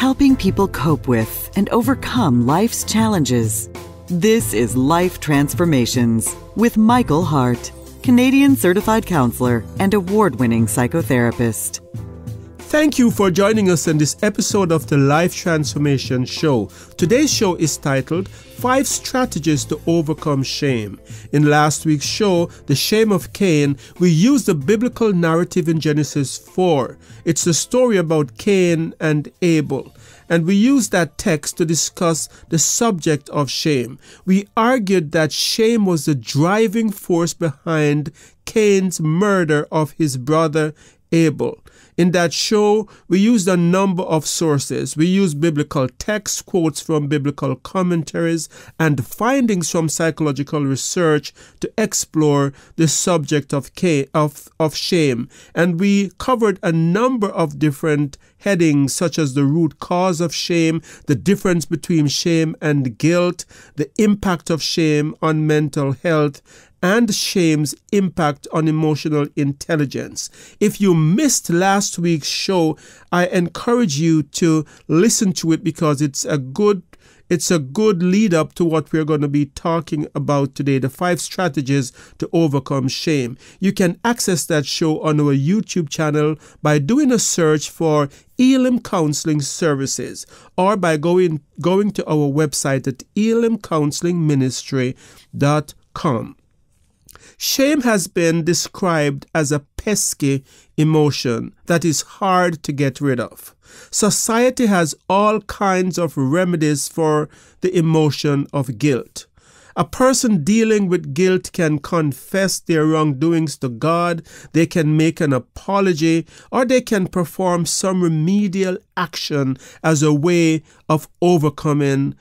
helping people cope with and overcome life's challenges. This is Life Transformations with Michael Hart, Canadian Certified Counselor and award-winning psychotherapist. Thank you for joining us in this episode of the Life Transformation Show. Today's show is titled 5 Strategies to Overcome Shame. In last week's show, The Shame of Cain, we used the biblical narrative in Genesis 4. It's the story about Cain and Abel. And we used that text to discuss the subject of shame. We argued that shame was the driving force behind Cain's murder of his brother Abel. In that show, we used a number of sources. We used biblical texts, quotes from biblical commentaries, and findings from psychological research to explore the subject of shame. And we covered a number of different headings, such as the root cause of shame, the difference between shame and guilt, the impact of shame on mental health, and shame's impact on emotional intelligence. If you missed last week's show, I encourage you to listen to it because it's a good lead up to what we're going to be talking about today, the 5 strategies to overcome shame. You can access that show on our YouTube channel by doing a search for Elim Counseling Services or by going to our website at elimcounselingministry.com. Shame has been described as a pesky emotion that is hard to get rid of. Society has all kinds of remedies for the emotion of guilt. A person dealing with guilt can confess their wrongdoings to God, they can make an apology, or they can perform some remedial action as a way of overcoming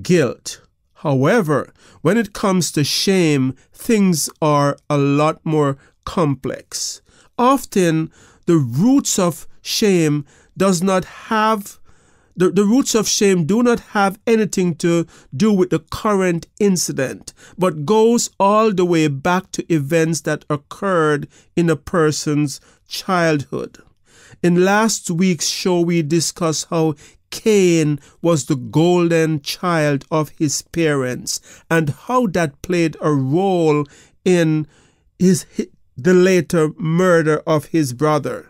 guilt. However, when it comes to shame, things are a lot more complex. Often, the roots of shame do not have anything to do with the current incident, but goes all the way back to events that occurred in a person's childhood. In last week's show, we discussed how Cain was the golden child of his parents and how that played a role in the later murder of his brother.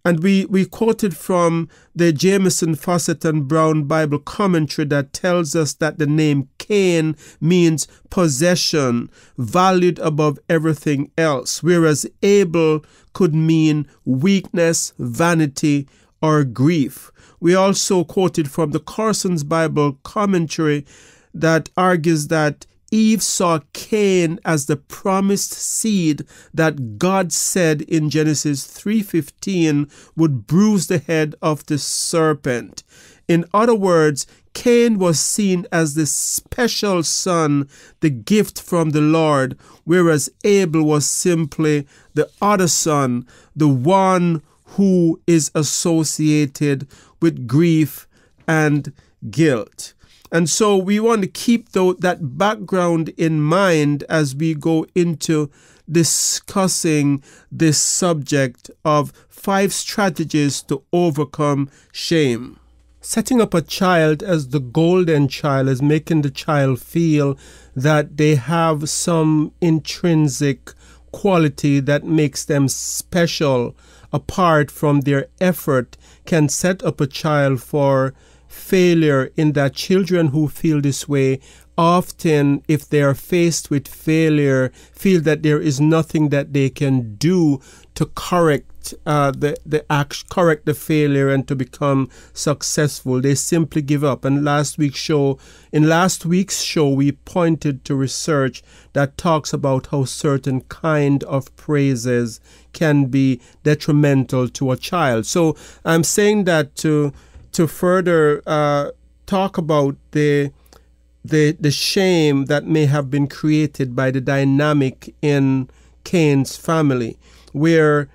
And we quoted from the Jameson, Fawcett and Brown Bible commentary that tells us that the name Cain means possession, valued above everything else, whereas Abel could mean weakness, vanity, or grief. We also quoted from the Carson's Bible commentary that argues that Eve saw Cain as the promised seed that God said in Genesis 3:15 would bruise the head of the serpent. In other words, Cain was seen as the special son, the gift from the Lord, whereas Abel was simply the other son, the one who is associated with grief and guilt. And so we want to keep that background in mind as we go into discussing this subject of 5 strategies to overcome shame. Setting up a child as the golden child is making the child feel that they have some intrinsic quality that makes them special apart from their effort, can set up a child for failure, in that children who feel this way often, if they are faced with failure, feel that there is nothing that they can do to correct the failure and to become successful. They simply give up. And in last week's show, we pointed to research that talks about how certain kind of praises can be detrimental to a child. So I'm saying that to further talk about the shame that may have been created by the dynamic in Cain's family, where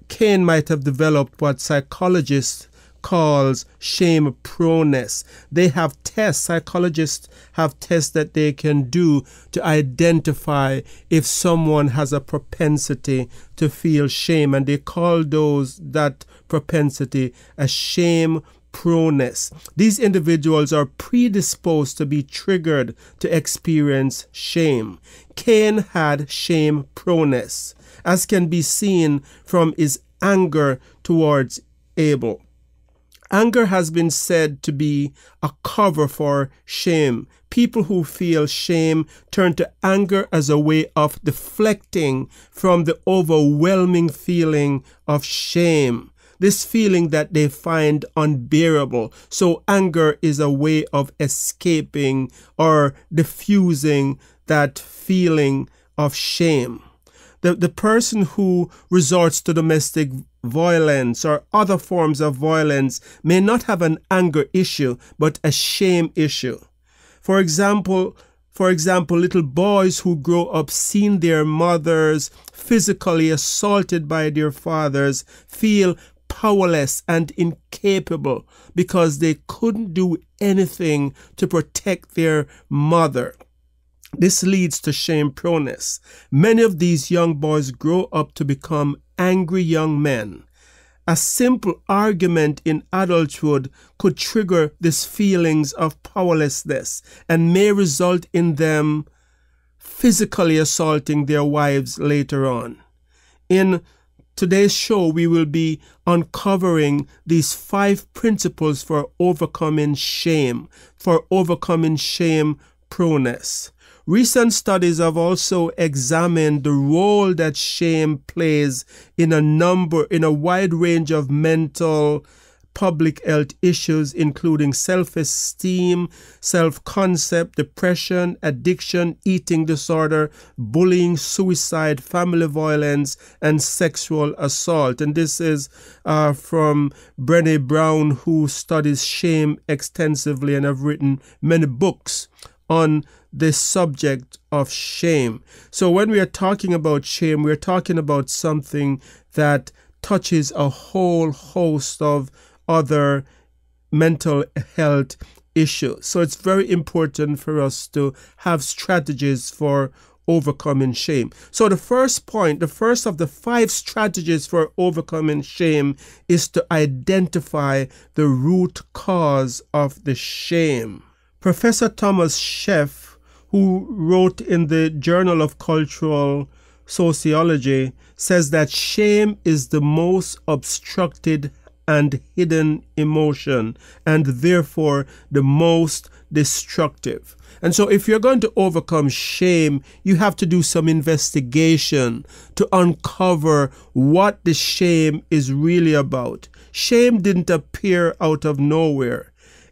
Cain might have developed what psychologists calls shame-proneness. They have tests, psychologists have tests that they can do to identify if someone has a propensity to feel shame, and they call that propensity a shame shame-proneness. These individuals are predisposed to be triggered to experience shame. Cain had shame-proneness, as can be seen from his anger towards Abel. Anger has been said to be a cover for shame. People who feel shame turn to anger as a way of deflecting from the overwhelming feeling of shame, this feeling that they find unbearable. So anger is a way of escaping or diffusing that feeling of shame. The person who resorts to domestic violence or other forms of violence may not have an anger issue, but a shame issue. For example, little boys who grow up seeing their mothers physically assaulted by their fathers feel powerless and incapable because they couldn't do anything to protect their mother. This leads to shame-proneness. Many of these young boys grow up to become angry young men. A simple argument in adulthood could trigger these feelings of powerlessness and may result in them physically assaulting their wives later on. In today's show, we will be uncovering these 5 principles for overcoming shame-proneness. Recent studies have also examined the role that shame plays in a wide range of mental public health issues, including self-esteem, self-concept, depression, addiction, eating disorder, bullying, suicide, family violence, and sexual assault. And this is from Brené Brown, who studies shame extensively and have written many books on the subject of shame. So when we are talking about shame, we're talking about something that touches a whole host of other mental health issues. So it's very important for us to have strategies for overcoming shame. So the first of the 5 strategies for overcoming shame is to identify the root cause of the shame. Professor Thomas Sheff, who wrote in the Journal of Cultural Sociology, says that shame is the most obstructed and hidden emotion, and therefore the most destructive. And so if you're going to overcome shame, you have to do some investigation to uncover what the shame is really about. Shame didn't appear out of nowhere.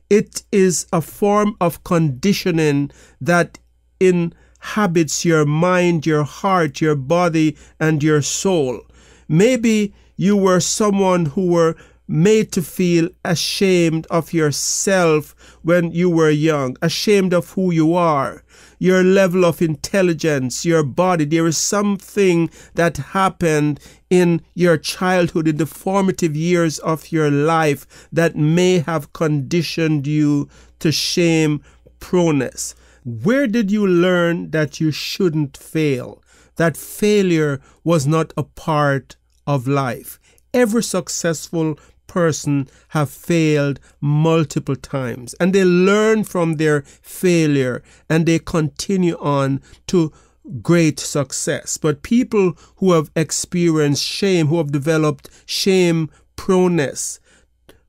It is a form of conditioning that inhabits your mind, your heart, your body, and your soul. Maybe you were someone who were made to feel ashamed of yourself when you were young, ashamed of who you are, your level of intelligence, your body. There is something that happened in your childhood, in the formative years of your life, that may have conditioned you to shame-proneness. Where did you learn that you shouldn't fail? That failure was not a part of life. Every successful person have failed multiple times, and they learn from their failure and they continue on to great success. But people who have experienced shame, who have developed shame-proneness,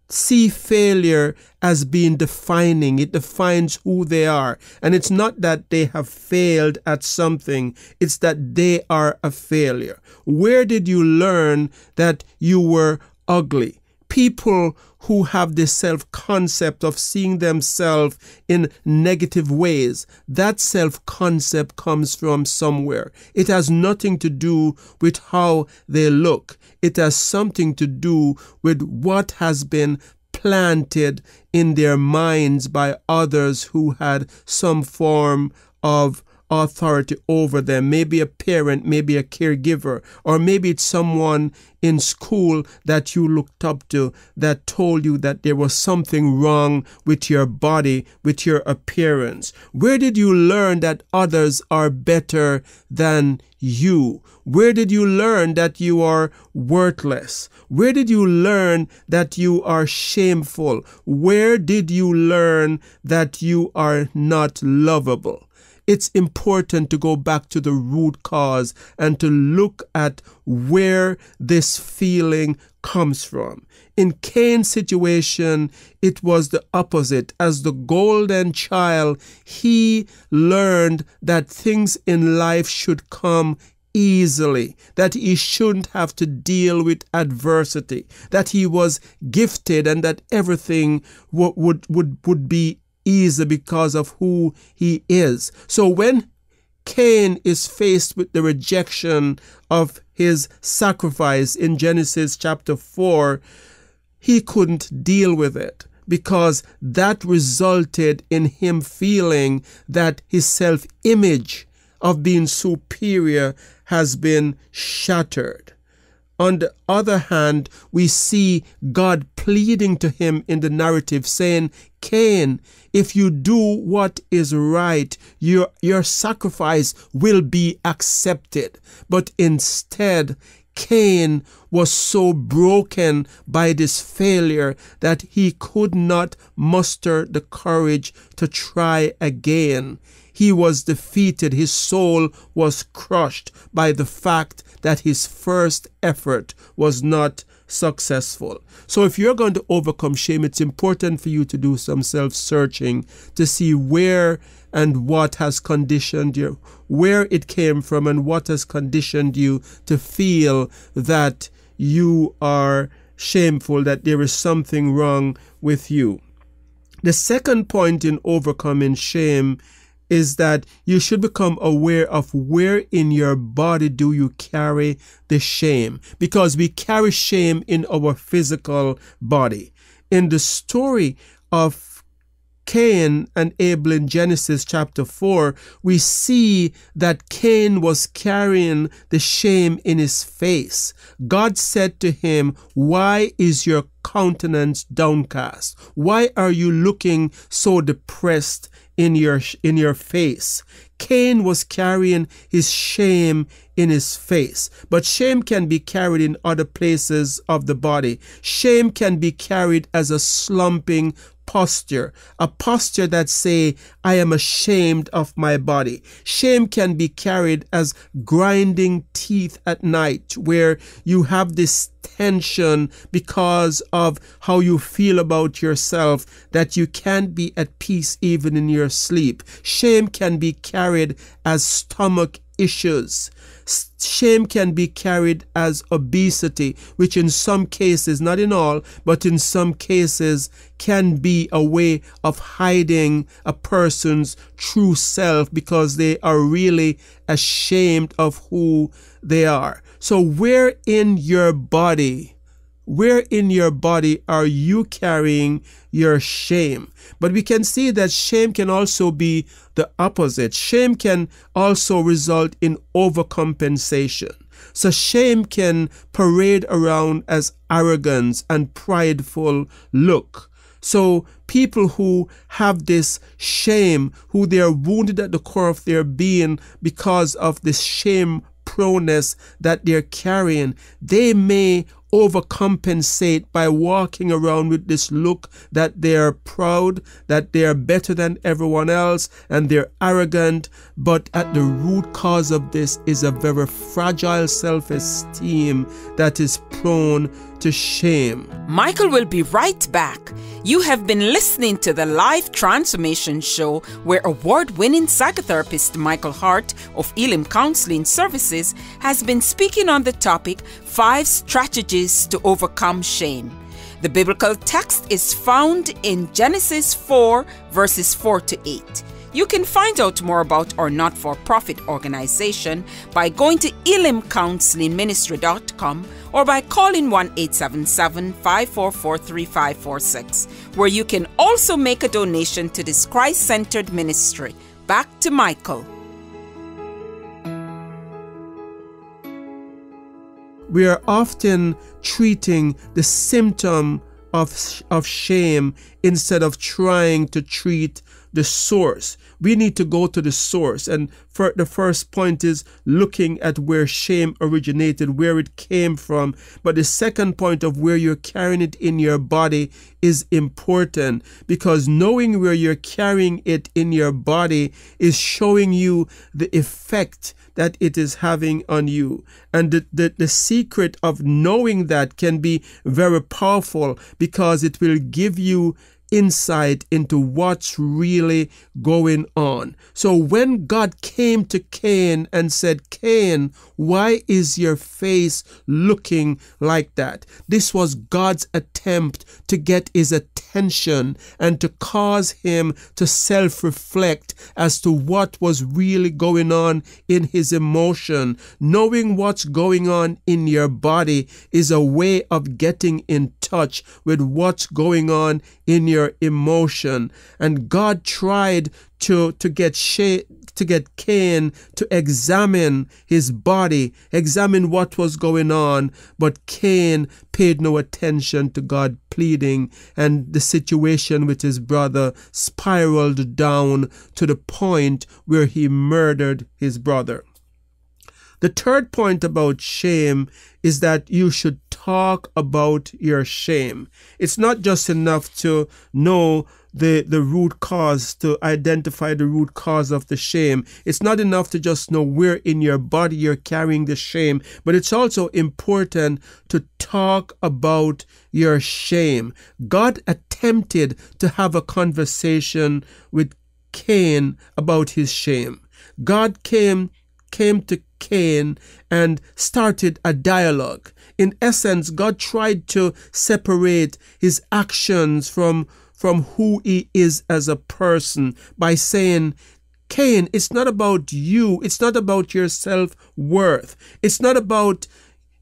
see failure as being defining. It defines who they are. And it's not that they have failed at something, it's that they are a failure. Where did you learn that you were ugly? People who have this self-concept of seeing themselves in negative ways, that self-concept comes from somewhere. It has nothing to do with how they look. It has something to do with what has been planted in their minds by others who had some form of authority over them. Maybe a parent, maybe a caregiver, or maybe it's someone in school that you looked up to that told you that there was something wrong with your body, with your appearance. Where did you learn that others are better than you? Where did you learn that you are worthless? Where did you learn that you are shameful? Where did you learn that you are not lovable? It's important to go back to the root cause and to look at where this feeling comes from. In Cain's situation, it was the opposite. As the golden child, he learned that things in life should come easily, that he shouldn't have to deal with adversity, that he was gifted and that everything would be easy because of who he is. So when Cain is faced with the rejection of his sacrifice in Genesis chapter 4, he couldn't deal with it because that resulted in him feeling that his self-image of being superior has been shattered. On the other hand, we see God pleading to him in the narrative saying, Cain, if you do what is right, your sacrifice will be accepted. But instead, Cain was so broken by this failure that he could not muster the courage to try again. He was defeated. His soul was crushed by the fact that his first effort was not successful. So if you're going to overcome shame, it's important for you to do some self-searching to see where and what has conditioned you, where it came from and what has conditioned you to feel that you are shameful, that there is something wrong with you. The second point in overcoming shame is that you should become aware of where in your body do you carry the shame, because we carry shame in our physical body. In the story of Cain and Abel in Genesis chapter 4, we see that Cain was carrying the shame in his face. God said to him, "Why is your countenance downcast? Why are you looking so depressed in your face?" Cain was carrying his shame in his face. But shame can be carried in other places of the body. Shame can be carried as a slumping posture, a posture that say, I am ashamed of my body. Shame can be carried as grinding teeth at night, where you have this tension because of how you feel about yourself, that you can't be at peace even in your sleep. Shame can be carried as stomach issues. Shame can be carried as obesity, which in some cases, not in all, but in some cases can be a way of hiding a person's true self because they are really ashamed of who they are. So where in your body are you carrying your shame? But we can see that shame can also be the opposite. Shame can also result in overcompensation. So shame can parade around as arrogance and prideful look. So people who have this shame, who they are wounded at the core of their being because of this shame-proneness that they're carrying, they may overcompensate by walking around with this look that they are proud, that they are better than everyone else, and they're arrogant. But at the root cause of this is a very fragile self-esteem that is prone to shame. Michael will be right back. You have been listening to the Life Transformation Show, where award-winning psychotherapist Michael Hart of Elim Counseling Services has been speaking on the topic 5 strategies to overcome shame. The biblical text is found in Genesis 4 verses 4 to 8. You can find out more about our not-for-profit organization by going to elimcounselingministry.com or by calling 1-877-544-3546, where you can also make a donation to this Christ-centered ministry. Back to Michael. We are often treating the symptom of shame instead of trying to treat the source. We need to go to the source. And the first point is looking at where shame originated, where it came from. But the second point of where you're carrying it in your body is important, because knowing where you're carrying it in your body is showing you the effect that it is having on you. And the secret of knowing that can be very powerful, because it will give you insight into what's really going on. So when God came to Cain and said, "Cain, why is your face looking like that?" This was God's attempt to get his attention and to cause him to self-reflect as to what was really going on in his emotion. Knowing what's going on in your body is a way of getting in touch with what's going on in your emotion. And God tried to get Cain to examine his body, examine what was going on, but Cain paid no attention to God pleading, and the situation with his brother spiraled down to the point where he murdered his brother. The third point about shame is that you should talk about your shame. It's not just enough to know the root cause, to identify the root cause of the shame. It's not enough to just know where in your body you're carrying the shame, but it's also important to talk about your shame. God attempted to have a conversation with Cain about his shame. God came to Cain and started a dialogue. In essence, God tried to separate his actions from who he is as a person by saying, "Cain, it's not about you. It's not about your self-worth. It's not about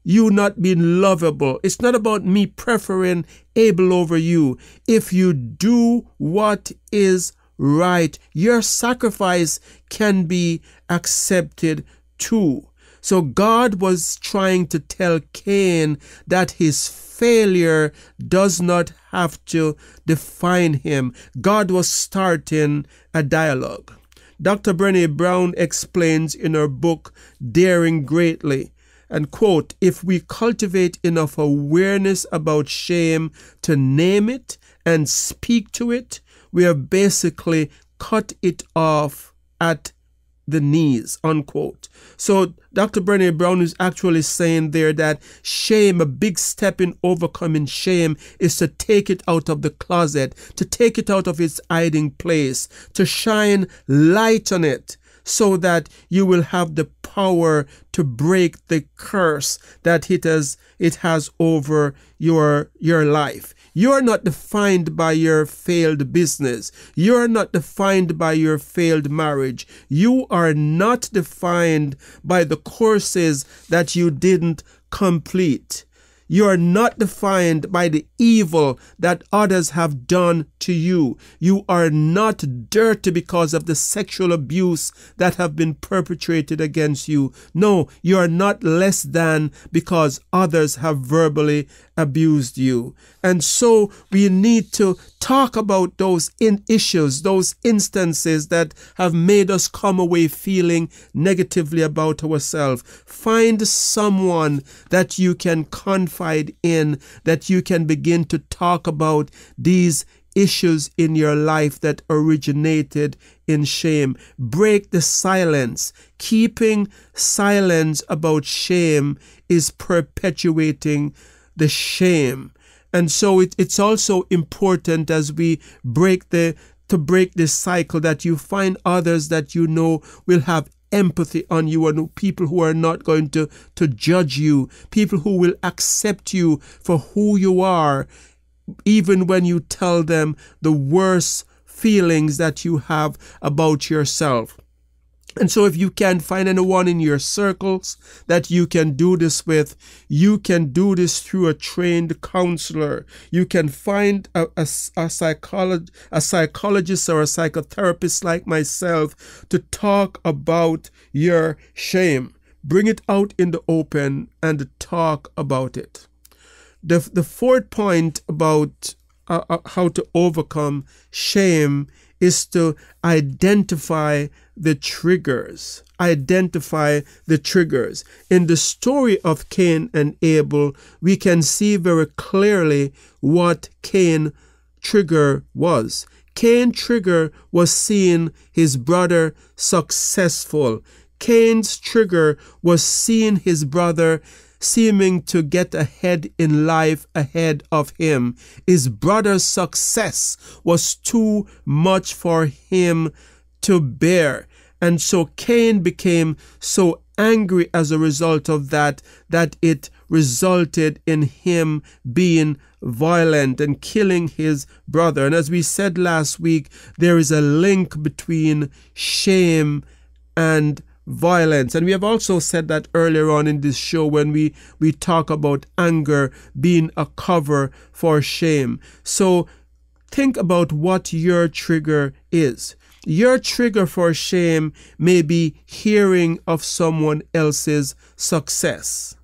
you not being lovable. It's not about me preferring Abel over you. If you do what is right, your sacrifice can be accepted too." So God was trying to tell Cain that his failure does not have to define him. God was starting a dialogue. Dr. Brené Brown explains in her book, Daring Greatly, and quote, "If we cultivate enough awareness about shame to name it and speak to it, we have basically cut it off at the knees," unquote. So Dr. Brené Brown is actually saying there that shame, a big step in overcoming shame, is to take it out of the closet, to take it out of its hiding place, to shine light on it, so that you will have the power to break the curse that it has over your life. You're not defined by your failed business. You're not defined by your failed marriage. You are not defined by the courses that you didn't complete. You are not defined by the evil that others have done to you. You are not dirty because of the sexual abuse that have been perpetrated against you. No, you are not less than because others have verbally abused you. And so we need to talk about those issues, those instances that have made us come away feeling negatively about ourselves. Find someone that you can confide in, that you can begin to talk about these issues in your life that originated in shame. Break the silence. Keeping silence about shame is perpetuating the shame. And so it's also important as we break this cycle that you find others that you know will have empathy on you, and people who are not going to judge you, people who will accept you for who you are, even when you tell them the worst feelings that you have about yourself. And so if you can find anyone in your circles that you can do this with, you can do this through a trained counselor. You can find a psychologist or a psychotherapist like myself to talk about your shame. bring it out in the open and talk about it. The fourth point about how to overcome shame is to identify the triggers. Identify the triggers. In the story of Cain and Abel, we can see very clearly what Cain's trigger was. Cain's trigger was seeing his brother successful. Cain's trigger was seeing his brother seeming to get ahead in life ahead of him. His brother's success was too much for him to bear. And so Cain became so angry as a result of that it resulted in him being violent and killing his brother. And as we said last week, there is a link between shame and violence. And we have also said that earlier on in this show when we talk about anger being a cover for shame. So think about what your trigger is. Your trigger for shame may be hearing of someone else's success.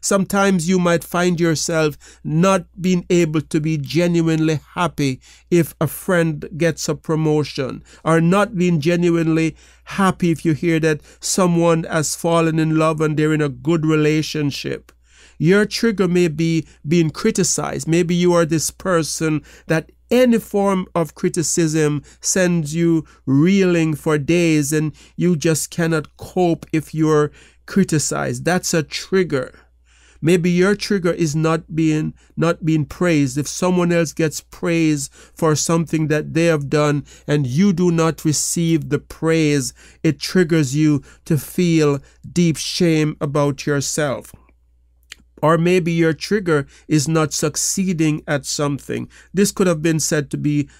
Sometimes you might find yourself not being able to be genuinely happy if a friend gets a promotion, or not being genuinely happy if you hear that someone has fallen in love and they're in a good relationship. Your trigger may be being criticized. Maybe you are this person that any form of criticism sends you reeling for days and you just cannot cope if you're criticized. That's a trigger. Maybe your trigger is not being praised. If someone else gets praise for something that they have done and you do not receive the praise, it triggers you to feel deep shame about yourself. Or maybe your trigger is not succeeding at something. This could have been said to be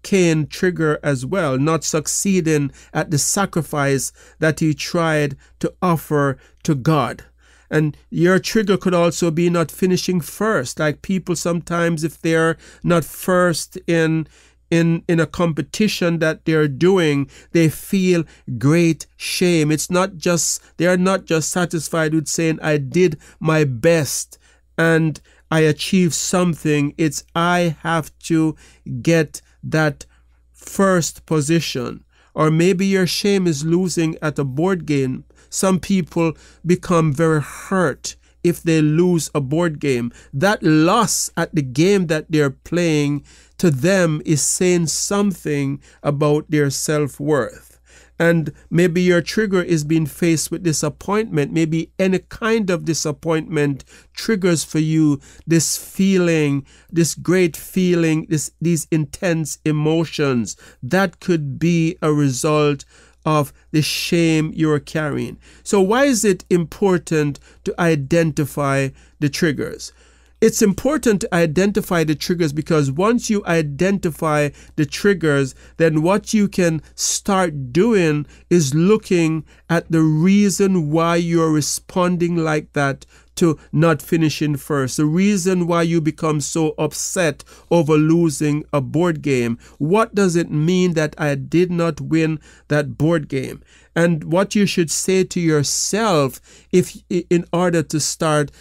Cain's trigger as well, not succeeding at the sacrifice that he tried to offer to God. And your trigger could also be not finishing first. Like people sometimes, if they're not first in a competition that they're doing, they feel great shame. They are not just satisfied with saying, I did my best and I achieved something. It's I have to get that first position. Or maybe your shame is losing at a board game. Some people become very hurt if they lose a board game. That loss at the game that they're playing to them is saying something about their self-worth. And maybe your trigger is being faced with disappointment. Maybe any kind of disappointment triggers for you this feeling, this great feeling, these intense emotions. That could be a result of the shame you're carrying. So why is it important to identify the triggers? It's important to identify the triggers because once you identify the triggers, then what you can start doing is looking at the reason why you're responding like that to not finishing first, the reason why you become so upset over losing a board game. What does it mean that I did not win that board game? And what you should say to yourself in order to start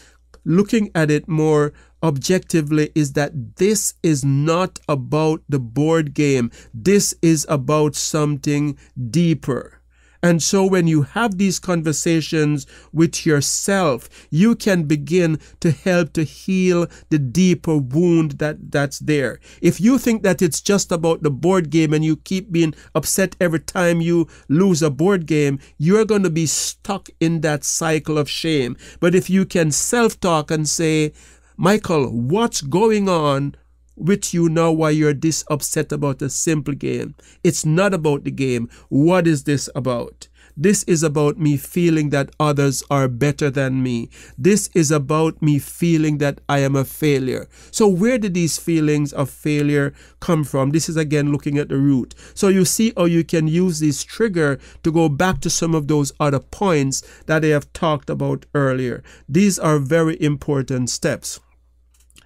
looking at it more objectively is that this is not about the board game. This is about something deeper. And so when you have these conversations with yourself, you can begin to help to heal the deeper wound that's there. If you think that it's just about the board game and you keep being upset every time you lose a board game, you're going to be stuck in that cycle of shame. But if you can self-talk and say, Michael, what's going on with you now why you're this upset about a simple game? It's not about the game. What is this about? This is about me feeling that others are better than me. This is about me feeling that I am a failure. So where did these feelings of failure come from? This is again looking at the root. So you see how you can use this trigger to go back to some of those other points that I have talked about earlier. These are very important steps.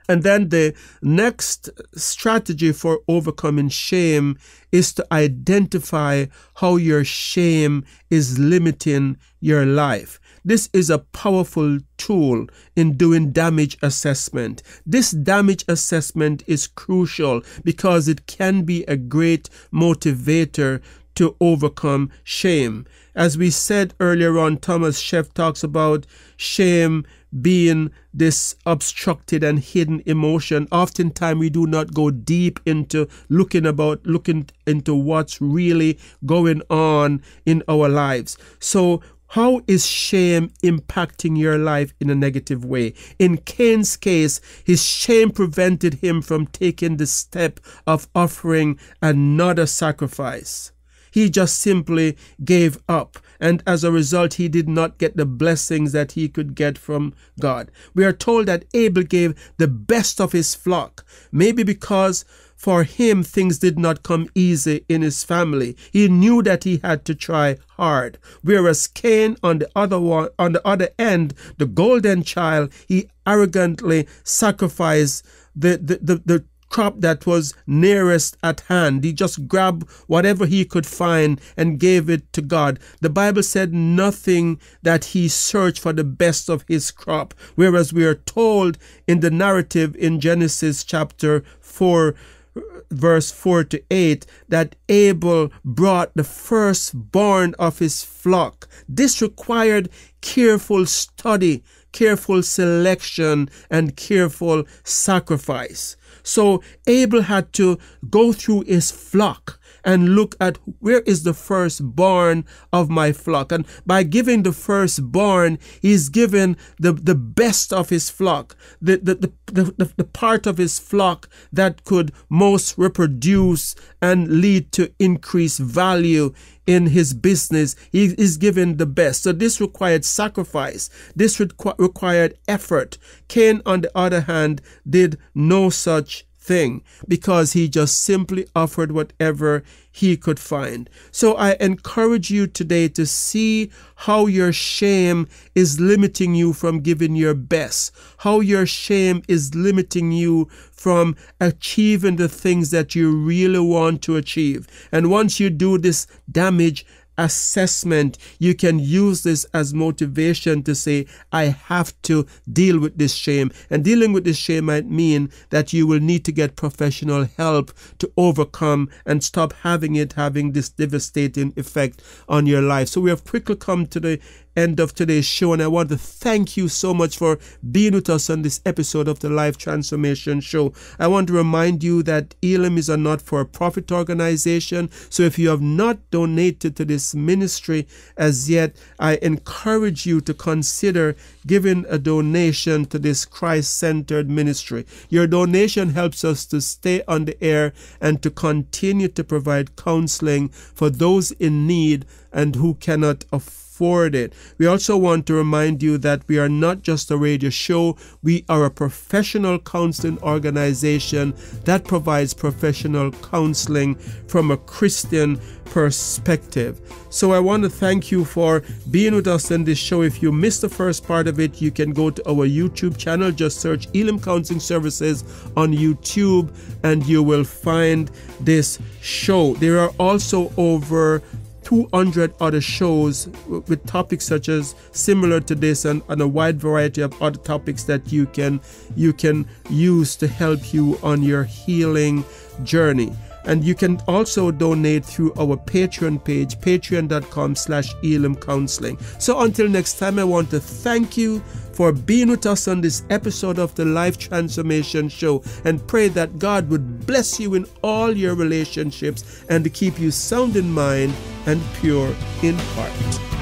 And then the next strategy for overcoming shame is to identify how your shame is limiting your life. This is a powerful tool in doing damage assessment. This damage assessment is crucial because it can be a great motivator to overcome shame. As we said earlier on, Thomas Sheff talks about shame being this obstructed and hidden emotion. Oftentimes we do not go deep into looking into what's really going on in our lives. So how is shame impacting your life in a negative way? In Cain's case, his shame prevented him from taking the step of offering another sacrifice. He just simply gave up, and as a result, he did not get the blessings that he could get from God. We are told that Abel gave the best of his flock, maybe because for him things did not come easy in his family. He knew that he had to try hard. Whereas Cain, on the other end, the golden child, he arrogantly sacrificed the crop that was nearest at hand. He just grabbed whatever he could find and gave it to God. The Bible said nothing that he searched for the best of his crop, whereas we are told in the narrative in Genesis chapter 4, verse 4-8, that Abel brought the firstborn of his flock. This required careful study, careful selection, and careful sacrifice. So Abel had to go through his flock and look at where is the firstborn of my flock. And by giving the firstborn, he's given the best of his flock, the part of his flock that could most reproduce and lead to increased value in his business. He is given the best. So this required sacrifice. This required effort. Cain, on the other hand, did no such thing because he just simply offered whatever he could find. So I encourage you today to see how your shame is limiting you from giving your best, how your shame is limiting you from achieving the things that you really want to achieve. And once you do this damage assessment, you can use this as motivation to say, I have to deal with this shame. And dealing with this shame might mean that you will need to get professional help to overcome and stop having this devastating effect on your life. So we have quickly come to the end of today's show, and I want to thank you so much for being with us on this episode of the Life Transformation Show. I want to remind you that Elim is a not-for-profit organization, so if you have not donated to this ministry as yet, I encourage you to consider giving a donation to this Christ-centered ministry. Your donation helps us to stay on the air and to continue to provide counseling for those in need and who cannot afford it. We also want to remind you that we are not just a radio show, we are a professional counseling organization that provides professional counseling from a Christian perspective. So I want to thank you for being with us in this show. If you missed the first part of it, you can go to our YouTube channel. Just search Elim Counseling Services on YouTube and you will find this show. There are also over 200 other shows with topics such as similar to this and a wide variety of other topics that you can use to help you on your healing journey. And you can also donate through our Patreon page, patreon.com/Elim Counseling. So until next time, I want to thank you for being with us on this episode of the Life Transformation Show, and pray that God would bless you in all your relationships and to keep you sound in mind and pure in heart.